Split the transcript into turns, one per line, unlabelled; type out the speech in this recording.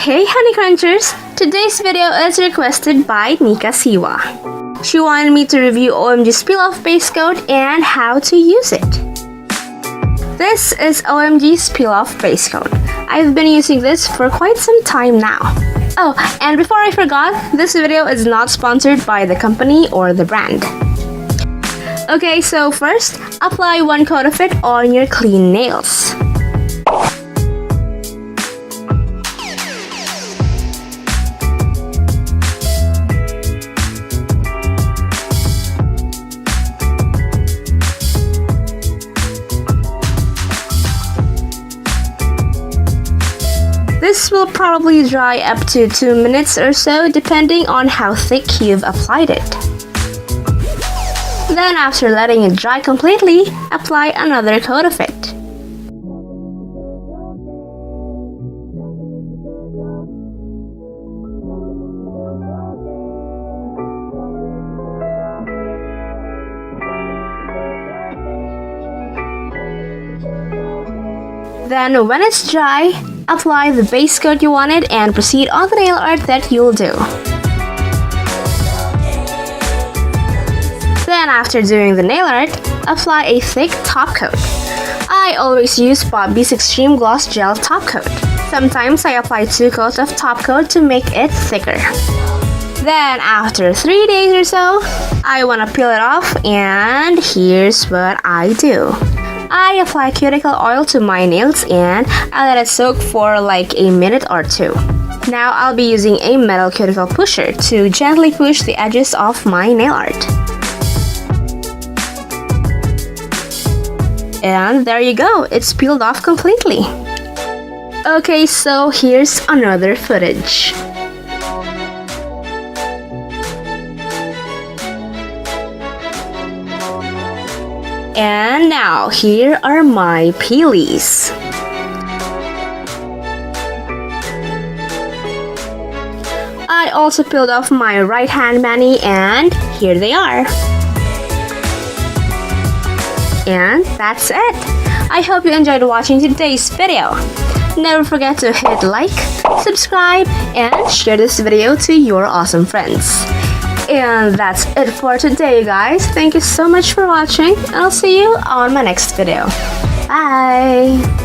Hey honeycrunchers! Today's video is requested by Nica Siwa. She wanted me to review OMG's peel-off base coat and how to use it. This is OMG's peel-off base coat. I've been using this for quite some time now. Oh, and before I forgot, this video is not sponsored by the company or the brand. Okay, so first, apply one coat of it on your clean nails. This will probably dry up to 2 minutes or so depending on how thick you've applied it. Then after letting it dry completely, apply another coat of it. Then when it's dry, apply the base coat you wanted and proceed on the nail art that you'll do. Then after doing the nail art, apply a thick top coat. I always use Bobbi's Extreme Gloss Gel Top Coat. Sometimes I apply 2 coats of top coat to make it thicker. Then after 3 days or so, I want to peel it off, and here's what I do. I apply cuticle oil to my nails and I let it soak for like a minute or 2. Now I'll be using a metal cuticle pusher to gently push the edges of my nail art. And there you go, it's peeled off completely. Okay, so here's another footage. And now, here are my peelies. I also peeled off my right hand mani and here they are. And that's it. I hope you enjoyed watching today's video. Never forget to hit like, subscribe, and share this video to your awesome friends. And that's it for today, guys. Thank you so much for watching, and I'll see you on my next video. Bye!